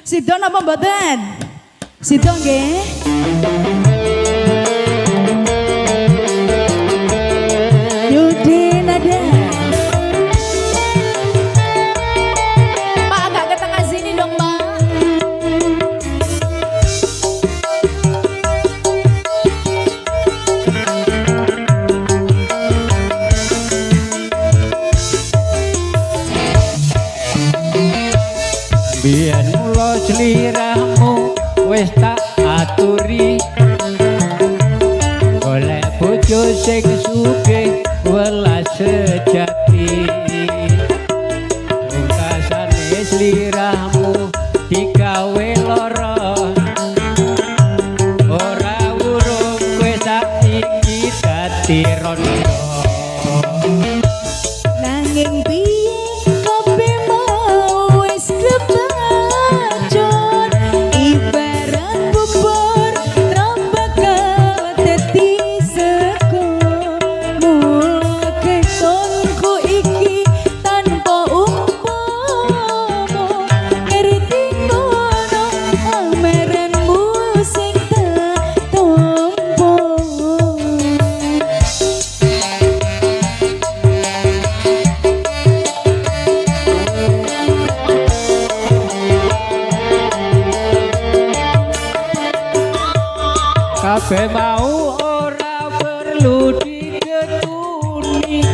Sido napa mboten? Sido nggih. Yudi nada. Pak agak ke tengah sini dong, Pak. Biyen mulo sliramu wis tak aturi golek bojo sing sugih welas sejati pungkasane sliramu digawe lara ora urung kowe saiki dadi rondo Nanging piye kabeh mau wis kebacut ibarat bubur bakal dadi sego mula ketonku iki tanpa umpama ngerti ngono ameranmu sing tak tompo. kabeh mau ora perlu digetuni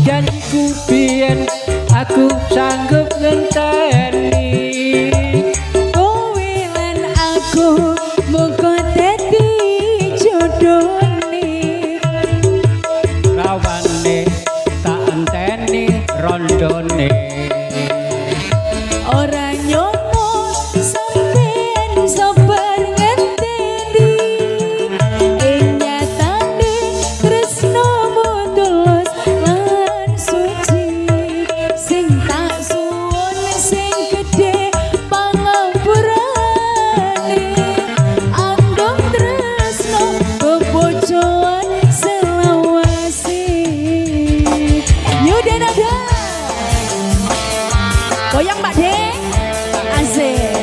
janjiku biyen aku sanggup ngenteni Kowe lan aku muga dadi jodhone rawane tak enteni rondone ora nyono sampeyan sabar ngenteni ing nyatane tresnomu tulus lan suci sing tak suwun sing gedhe pangapurane anggong tresno kebojoan selawase Yudha nada goyang Pak De asik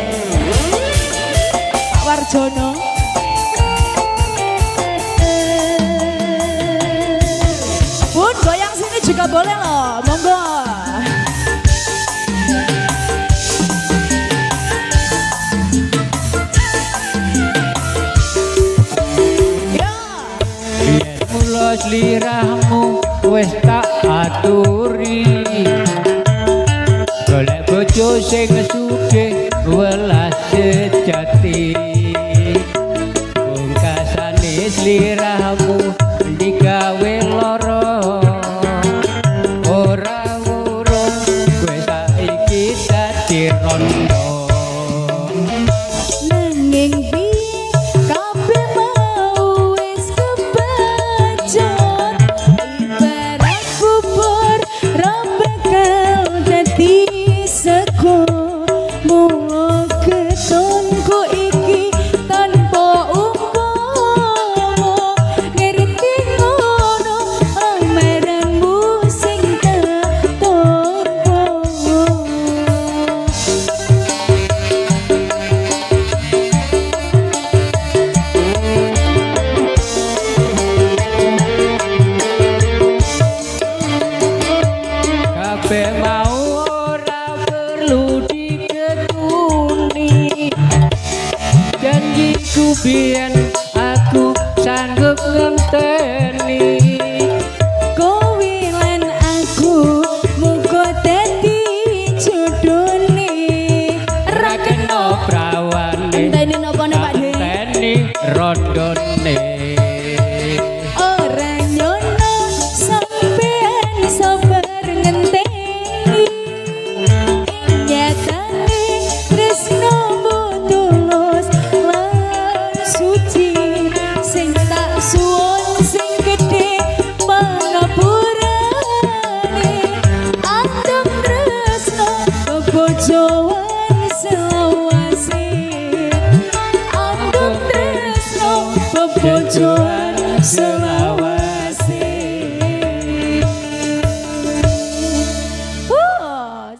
Pak Warjono Bun goyang sini juga boleh loh monggo ya biyen mulo sliramu wis tak aturi golek bojo sing sugih welas sejati pungkasane sliramu digawe lara ora urung kowe saiki dadi rondo nanging piye kabeh mau wis kebacut ibarat bubur bakal dadi sego mula ketonku iki tanpa umpama ngerti ngono ameranmu sing tak tompo kabeh mau ora perlu digetuni janjiku biyen aku sanggup ngenteni Kowe lan aku muga dadi jodhone ora kena prawane enteni napa nek Pak De enteni rondone ora nyono sampeyan sabar ngenteni nyatane tresnomu tulus lan suci sing tak suwun sing gedhe pangapurane andam tresno kebojo